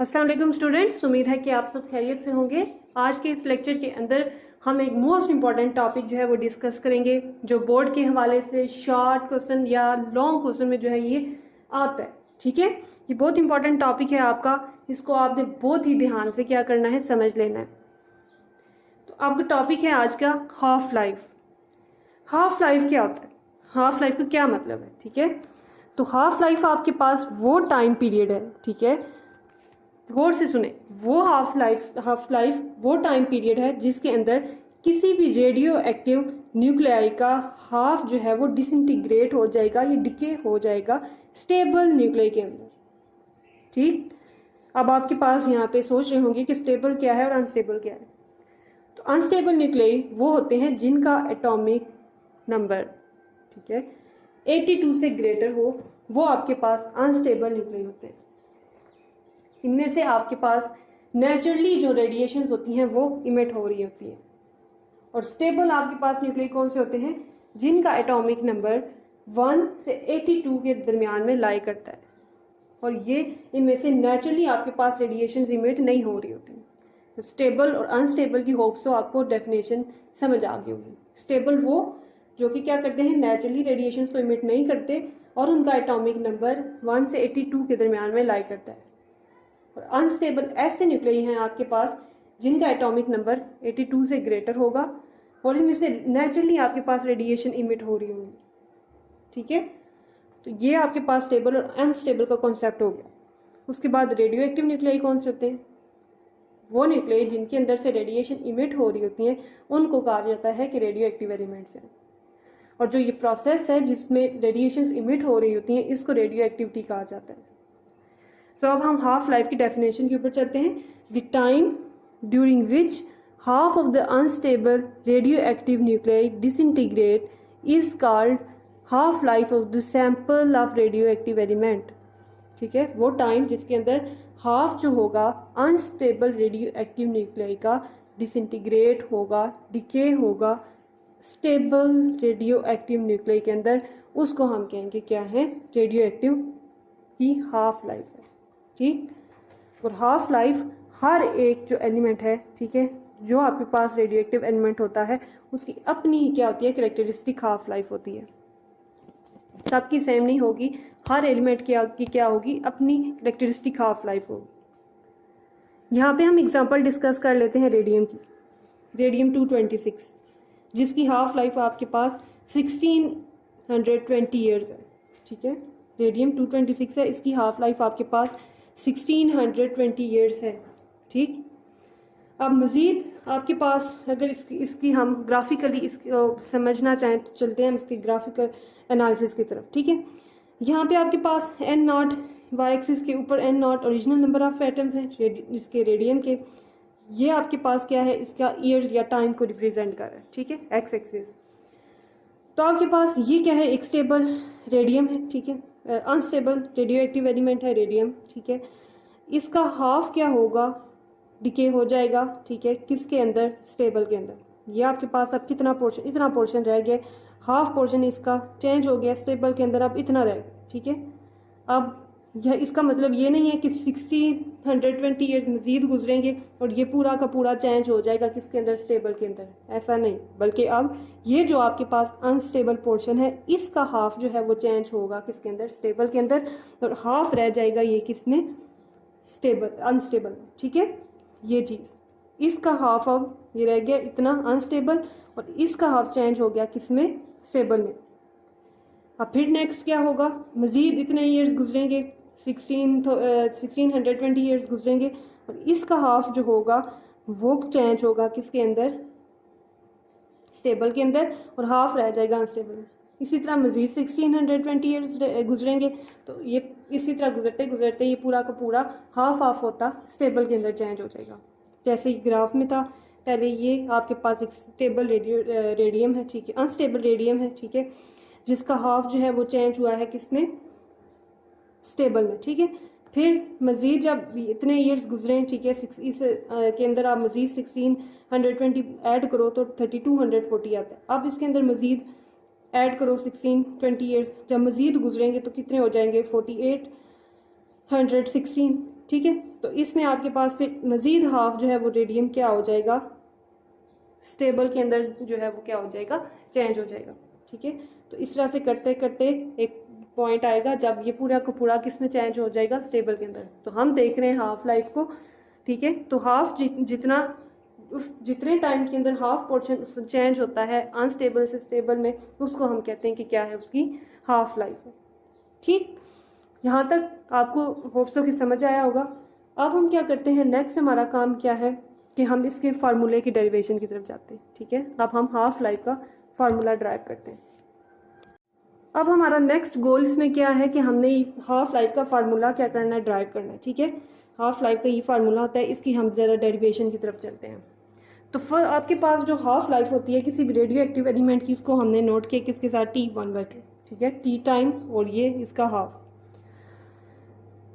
अस्सलाम वालेकुम स्टूडेंट्स, उम्मीद है कि आप सब खैरियत से होंगे। आज के इस लेक्चर के अंदर हम एक मोस्ट इंपॉर्टेंट टॉपिक जो है वो डिस्कस करेंगे, जो बोर्ड के हवाले से शॉर्ट क्वेश्चन या लॉन्ग क्वेश्चन में जो है ये आता है। ठीक है, ये बहुत इंपॉर्टेंट टॉपिक है आपका, इसको आपने बहुत ही ध्यान से क्या करना है, समझ लेना है। तो आपका टॉपिक है आज का हाफ लाइफ। हाफ लाइफ क्या होता है, हाफ लाइफ का क्या मतलब है? ठीक है, तो हाफ लाइफ आपके पास वो टाइम पीरियड है, ठीक है, गौर से सुने, वो हाफ लाइफ वो टाइम पीरियड है जिसके अंदर किसी भी रेडियो एक्टिव न्यूक्लियाई का हाफ जो है वो डिसइंटीग्रेट हो जाएगा, ये डिके हो जाएगा स्टेबल न्यूक्लियाई के अंदर। ठीक, अब आपके पास यहाँ पे सोच रहे होंगे कि स्टेबल क्या है और अनस्टेबल क्या है। तो अनस्टेबल न्यूक्लियाई वो होते हैं जिनका एटॉमिक नंबर, ठीक है, 82 से ग्रेटर हो, वो आपके पास अनस्टेबल न्यूक्लियाई होते हैं। इनमें से आपके पास नेचुरली जो रेडिएशंस होती हैं वो इमिट हो रही होती हैं, और स्टेबल आपके पास न्यूक्लियाई कौन से होते हैं, जिनका एटॉमिक नंबर 1 से 82 के दरमियान में लाई करता है, और ये इनमें से नेचुरली आपके पास रेडिएशंस इमिट नहीं हो रही होती। तो स्टेबल और अनस्टेबल की होप्स तो आपको डेफिनेशन समझ आ गई होगी। स्टेबल वो जो कि क्या करते हैं, नेचुरली रेडिएशंस को इमिट नहीं करते और उनका एटॉमिक नंबर 1 से 82 के दरमियान में लाई करता है। और अनस्टेबल ऐसे न्यूक्लियाई हैं आपके पास जिनका एटॉमिक नंबर 82 से ग्रेटर होगा और इनमें से नेचुरली आपके पास रेडिएशन इमिट हो रही होंगी। ठीक है, तो ये आपके पास स्टेबल और अनस्टेबल का कॉन्सेप्ट हो गया। उसके बाद रेडियो एक्टिव न्यूक्लियाई कौन से होते हैं, वो न्यूक्लियाई जिनके अंदर से रेडिएशन इमिट हो रही होती हैं उनको कहा जाता है कि रेडियो एक्टिव एलिमेंट्स हैं। और जो ये प्रोसेस है जिसमें रेडिएशन इमिट हो रही होती हैं, इसको रेडियो एक्टिविटी कहा जाता है। तो अब हम हाफ लाइफ की डेफिनेशन के ऊपर चलते हैं। The time during which half of the unstable radio active nuclei disintegrate is called half life of the sample of radio active element. ठीक है, वो टाइम जिसके अंदर हाफ जो होगा अनस्टेबल रेडियो एक्टिव न्यूक्लियाई का डिसइंटीग्रेट होगा, डिके होगा स्टेबल रेडियो एक्टिव न्यूक्लियाई के अंदर, उसको हम कहेंगे क्या है, रेडियो एक्टिव की हाफ लाइफ है। ठीक, और हाफ लाइफ हर एक जो एलिमेंट है, ठीक है, जो आपके पास रेडियो एक्टिव एलिमेंट होता है उसकी अपनी ही क्या होती है, कैरेक्टरिस्टिक हाफ लाइफ होती है। सबकी सेम नहीं होगी, हर एलिमेंट की क्या होगी, अपनी कैरेक्टरिस्टिक हाफ लाइफ होगी। यहाँ पे हम एग्जांपल डिस्कस कर लेते हैं रेडियम की। रेडियम 226 जिसकी हाफ लाइफ आपके पास 1620 ईयर्स है। ठीक है, रेडियम 226 है, इसकी हाफ लाइफ आपके पास 1620 ईयर्स है। ठीक, अब मज़ीद आपके पास अगर इसकी हम ग्राफिकली इसको समझना चाहें तो चलते हैं हम इसके ग्राफिकल एनालिसिस की तरफ। ठीक है, यहाँ पे आपके पास N0 वाई एक्सिस के ऊपर N0 original number of atoms हैं इसके रेडियम के, ये आपके पास क्या है, इसका ईयर्स या टाइम को रिप्रेजेंट कर रहा है। ठीक है, एक्स एक्सिस। तो आपके पास ये क्या है, एक स्टेबल रेडियम है, ठीक है, अनस्टेबल रेडियो एक्टिव एलिमेंट है रेडियम। ठीक है, इसका हाफ क्या होगा, डिके हो जाएगा। ठीक है, किसके अंदर, स्टेबल के अंदर। ये आपके पास अब कितना पोर्शन, इतना पोर्शन रह गया, हाफ पोर्शन इसका चेंज हो गया, स्टेबल के अंदर अब इतना रह गया। ठीक है, अब यह इसका मतलब ये नहीं है कि 1620 ईयर्स मजीद गुजरेंगे और ये पूरा का पूरा चेंज हो जाएगा किसके अंदर, स्टेबल के अंदर, ऐसा नहीं, बल्कि अब ये जो आपके पास अनस्टेबल पोर्शन है इसका हाफ जो है वो चेंज होगा किसके अंदर, स्टेबल के अंदर, और हाफ रह जाएगा ये किसमें, स्टेबल, अनस्टेबल। ठीक है, ये चीज़, इसका हाफ अब ये रह गया इतना अनस्टेबल और इसका हाफ चेंज हो गया किसमें, स्टेबल में। अब फिर नेक्स्ट क्या होगा, मजीद इतने ईयर्स गुजरेंगे, 1620 ईयर्स गुजरेंगे और इसका हाफ जो होगा वो चेंज होगा किसके अंदर, स्टेबल के अंदर, और हाफ रह जाएगा अनस्टेबल में। इसी तरह मजीद 1620 ईयर्स गुजरेंगे तो ये इसी तरह गुजरते गुजरते ये पूरा का पूरा हाफ हाफ होता स्टेबल के अंदर चेंज हो जाएगा। जैसे ग्राफ में था पहले, ये आपके पास एक स्टेबल रेडियम है, ठीक है, अनस्टेबल रेडियम है, ठीक है, जिसका हाफ जो है वो चेंज हुआ है किसमें, स्टेबल में। ठीक है, फिर मजीद जब इतने ईयर्स गुजरे, ठीक है, इस के अंदर आप मजीद 1620 ऐड करो तो 3240 आता है। अब इसके अंदर मजीद ऐड करो 1620 ईयर्स, जब मजीद गुजरेंगे तो कितने हो जाएंगे, 4816। ठीक है। तो इसमें आपके पास फिर मज़ीद हाफ जो है वो रेडियम क्या हो जाएगा, स्टेबल के अंदर जो है वो क्या हो जाएगा, चेंज हो जाएगा। ठीक है। तो इस तरह से करते करते एक पॉइंट आएगा जब ये पूरा का पूरा किस में चेंज हो जाएगा, स्टेबल के अंदर। तो हम देख रहे हैं हाफ लाइफ को। ठीक है। तो हाफ जितना उस जितने टाइम के अंदर हाफ पोर्शन चेंज होता है अनस्टेबल से स्टेबल में, उसको हम कहते हैं कि क्या है, उसकी हाफ लाइफ है। ठीक, यहाँ तक आपको होप्सो की समझ आया होगा। अब हम क्या करते हैं, नेक्स्ट हमारा काम क्या है कि हम इसके फार्मूले की डेरिवेशन की तरफ जाते हैं। ठीक है। अब हम हाफ लाइफ का फार्मूला ड्राइव करते हैं। अब हमारा नेक्स्ट गोल इसमें क्या है कि हमने हाफ लाइफ का फार्मूला क्या करना है, ड्राइव करना है। ठीक है। हाफ लाइफ का ये फार्मूला होता है, इसकी हम ज़रा डेरिवेशन की तरफ चलते हैं। तो आपके पास जो हाफ लाइफ होती है किसी भी रेडियो एक्टिव एलिमेंट की, इसको हमने नोट किया किसके साथ, T1/2। ठीक है, T टाइम और ये इसका हाफ।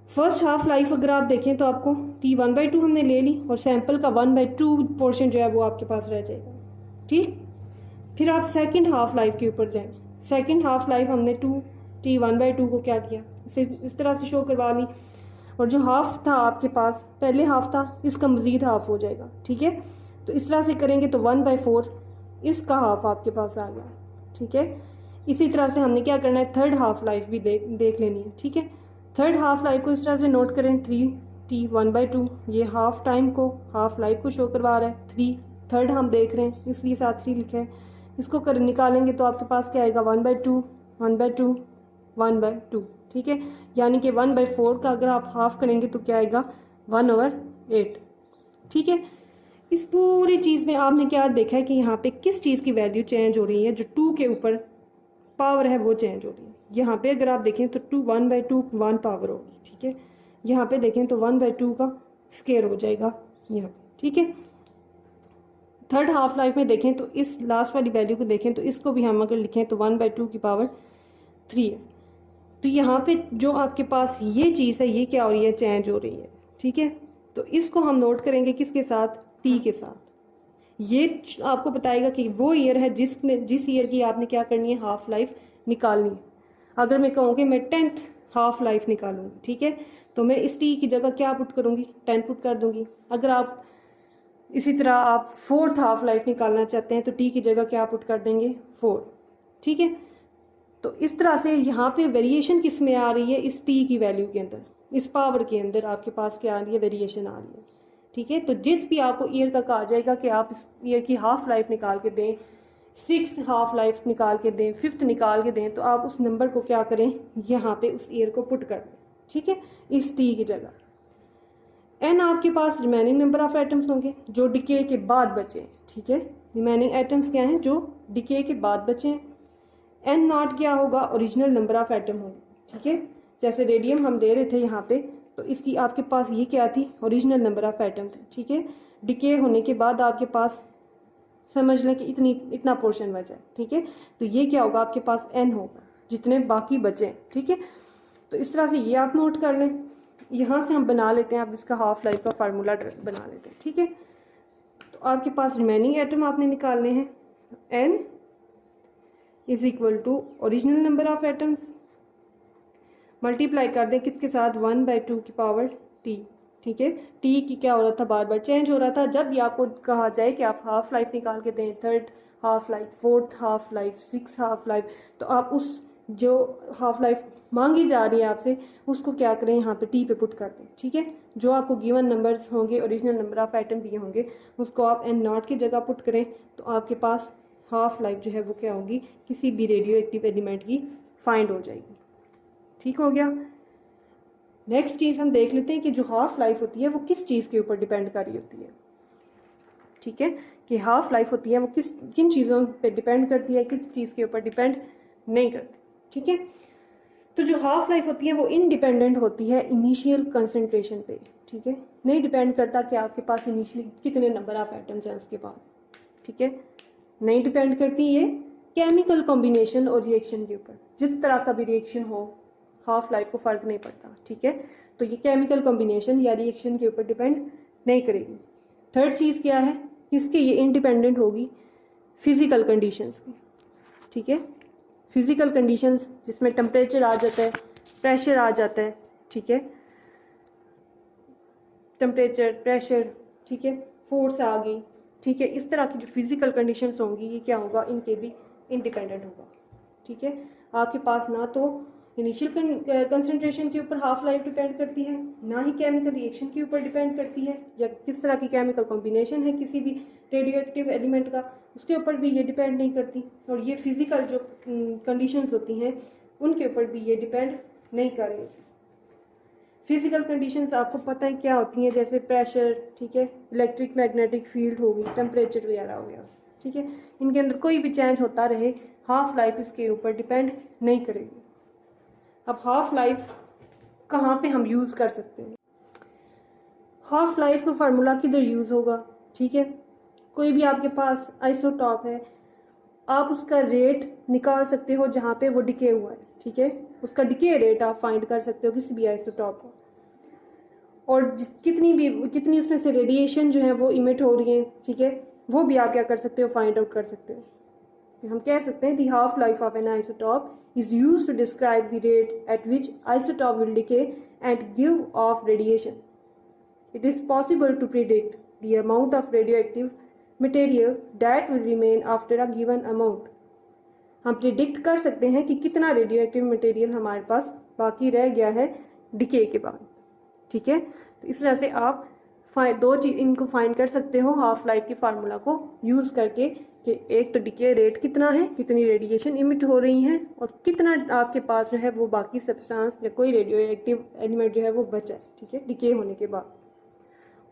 फर्स्ट हाफ लाइफ अगर आप देखें तो आपको T1/2 हमने ले ली और सैंपल का 1/2 पोर्शन जो है वो आपके पास रह जाएगा। ठीक, फिर आप सेकंड हाफ लाइफ के ऊपर जाएं। सेकंड हाफ लाइफ हमने T1/2 को क्या किया, इसे इस तरह से शो करवा ली, और जो हाफ था आपके पास, पहले हाफ था, इसका मज़ीद हाफ हो जाएगा। ठीक है। तो इस तरह से करेंगे तो 1/4 इसका हाफ आपके पास आ गया। ठीक है। इसी तरह से हमने क्या करना है, थर्ड हाफ लाइफ भी देख लेनी है। ठीक है। थर्ड हाफ लाइफ को इस तरह से नोट करें, 3T1/2, ये हाफ टाइम को, हाफ लाइफ को शो करवा रहा है। 3 थर्ड हम देख रहे हैं इसलिए साथ 3 लिखा है। इसको कर निकालेंगे तो आपके पास क्या आएगा, 1/2 1/2 1/2। ठीक है। यानी कि 1/4 का अगर आप हाफ करेंगे तो क्या आएगा, 1/8। ठीक है। इस पूरी चीज़ में आपने क्या देखा है कि यहाँ पे किस चीज़ की वैल्यू चेंज हो रही है, जो 2 के ऊपर पावर है वो चेंज हो रही है। यहाँ पे अगर आप देखें तो 1/2 1 पावर होगी। ठीक है। यहाँ पे देखें तो 1/2 का स्केयर हो जाएगा यहाँ पे। ठीक है। थर्ड हाफ लाइफ में देखें तो इस लास्ट वाली वैल्यू को देखें तो इसको भी हम अगर लिखें तो 1/2 की पावर 3 है। तो यहाँ पे जो आपके पास ये चीज़ है ये क्या हो रही है, चेंज हो रही है। ठीक है। तो इसको हम नोट करेंगे किसके साथ, T के साथ। ये आपको बताएगा कि वो ईयर है जिस ईयर की आपने क्या करनी है, हाफ लाइफ निकालनी है। अगर मैं कहूँ कि मैं 10th हाफ लाइफ निकालूंगी, ठीक है, तो मैं इस T की जगह क्या पुट करूँगी, 10 पुट कर दूंगी। अगर आप इसी तरह आप 4th हाफ लाइफ निकालना चाहते हैं तो T की जगह क्या पुट कर देंगे, 4। ठीक है। तो इस तरह से यहाँ पे वेरिएशन किस में आ रही है, इस T की वैल्यू के अंदर, इस पावर के अंदर आपके पास क्या आ रही है, वेरिएशन आ रही है। ठीक है। तो जिस भी आपको ईयर का कहा जाएगा कि आप इस ईयर की हाफ लाइफ निकाल के दें, 6th हाफ लाइफ निकाल के दें, 5th निकाल के दें, तो आप उस नंबर को क्या करें, यहाँ पे उस ईयर को पुट कर दें। ठीक है, इस T की जगह। N आपके पास रिमेनिंग नंबर ऑफ एटम्स होंगे जो डिके के बाद बचे हैं। ठीक है। रिमेनिंग एटम्स क्या हैं, जो डिके के बाद बचे हैं। N0 क्या होगा, ओरिजिनल नंबर ऑफ एटम होंगे। ठीक है। जैसे रेडियम हम ले रहे थे यहाँ पे, तो इसकी आपके पास ये क्या थी, ओरिजिनल नंबर ऑफ एटम थे। ठीक है। डिके होने के बाद आपके पास समझ लें कि इतना पोर्शन बचा है। ठीक है। तो ये क्या होगा, आपके पास N होगा, जितने बाकी बचे हैं। ठीक है। तो इस तरह से ये आप नोट कर लें। यहाँ से हम बना लेते हैं, आप इसका हाफ लाइफ का फार्मूला बना लेते हैं। ठीक है। तो आपके पास रिमेनिंग एटम आपने निकालने हैं, N is equal to original number of atoms multiply कर दें किसके साथ, 1/2 की पावर T। ठीक है। T की क्या हो रहा था, बार बार चेंज हो रहा था। जब भी आपको कहा जाए कि आप हाफ लाइफ निकाल के दें, 3rd half life, 4th half life, 6th half life, तो आप उस जो हाफ लाइफ मांगी जा रही है आपसे, उसको क्या करें, यहाँ पे T पे पुट कर दें। ठीक है। जो आपको गिवन नंबर्स होंगे, ओरिजिनल नंबर ऑफ आइटम दिए होंगे, उसको आप N0 की जगह पुट करें, तो आपके पास हाफ लाइफ जो है वो क्या होगी, किसी भी रेडियो एक्टिव एलिमेंट की फाइंड हो जाएगी। ठीक हो गया। नेक्स्ट चीज़ हम देख लेते हैं कि जो हाफ लाइफ होती है वो किस चीज़ के ऊपर डिपेंड कर रही होती है। ठीक है, कि हाफ लाइफ होती है वो किन चीज़ों पे डिपेंड करती है, किस चीज़ के ऊपर डिपेंड नहीं करती। ठीक है। तो जो हाफ लाइफ होती है वो इनडिपेंडेंट होती है इनिशियल कंसंट्रेशन पे। ठीक है। नहीं डिपेंड करता कि आपके पास इनिशियली कितने नंबर ऑफ एटम्स हैं उसके पास। ठीक है। नहीं डिपेंड करती ये केमिकल कॉम्बिनेशन और रिएक्शन के ऊपर। जिस तरह का भी रिएक्शन हो, हाफ लाइफ को फ़र्क नहीं पड़ता। ठीक है। तो ये केमिकल कॉम्बिनेशन या रिएक्शन के ऊपर डिपेंड नहीं करेगी। थर्ड चीज़ क्या है, इसके ये इंडिपेंडेंट होगी फिजिकल कंडीशंस की। ठीक है। फिजिकल कंडीशंस जिसमें टेम्परेचर आ जाता है, प्रेशर आ जाता है। ठीक है। टेम्परेचर, प्रेशर, ठीक है, फोर्स आ गई, ठीक है, इस तरह की जो फिजिकल कंडीशंस होंगी ये क्या होगा, इनके भी इंडिपेंडेंट होगा, ठीक है। आपके पास ना तो इनिशियल कंसंट्रेशन के ऊपर हाफ लाइफ डिपेंड करती है, ना ही केमिकल रिएक्शन के ऊपर डिपेंड करती है, या किस तरह की केमिकल कॉम्बिनेशन है किसी भी रेडियो एक्टिव एलिमेंट का, उसके ऊपर भी ये डिपेंड नहीं करती। और ये फिजिकल जो कंडीशंस होती हैं उनके ऊपर भी ये डिपेंड नहीं कर रही होती। फिजिकल कंडीशंस आपको पता है क्या होती हैं, जैसे प्रेशर, ठीक है, इलेक्ट्रिक मैग्नेटिक फील्ड होगी, टेम्परेचर वगैरह हो गया, ठीक है, इनके अंदर कोई भी चेंज होता रहे, हाफ लाइफ इसके ऊपर डिपेंड नहीं करेगी। अब हाफ लाइफ कहाँ पे हम यूज़ कर सकते हैं? हाफ लाइफ का फार्मूला किधर यूज़ होगा, ठीक है, कोई भी आपके पास आइसोटॉप है, आप उसका रेट निकाल सकते हो जहाँ पे वो डिके हुआ है, ठीक है, उसका डिके रेट आप फाइंड कर सकते हो किसी भी आइसोटॉप को, और कितनी उसमें से रेडिएशन जो है वो इमिट हो रही है, ठीक है, वो भी आप क्या कर सकते हो, फाइंड आउट कर सकते हो। हम कह सकते हैं the half life of an isotope is used to describe the rate at which isotope will decay and give off radiation. It is possible to predict the amount of radioactive material that will remain after a given amount. हम predict कर सकते हैं कि कितना radioactive material हमारे पास बाकी रह गया है डिके के बाद, ठीक है। तो इस तरह से आप दो चीज इनको फाइंड कर सकते हो हाफ लाइफ के फार्मूला को यूज़ करके, कि एक तो डिके रेट कितना है, कितनी रेडिएशन इमिट हो रही है, और कितना आपके पास जो है वो बाकी सब्सटेंस या कोई रेडियो एक्टिव एलिमेंट जो है वो बचा है, ठीक है, डिके होने के बाद।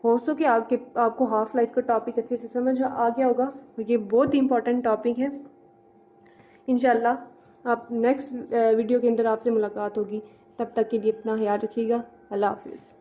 हो सो कि आपको हाफ लाइफ का टॉपिक अच्छे से समझ आ गया होगा, ये बहुत ही इंपॉर्टेंट टॉपिक है। इंशाल्लाह आप नेक्स्ट वीडियो के अंदर आपसे मुलाकात होगी, तब तक के लिए अपना ख्याल रखिएगा। अल्लाह हाफिज़।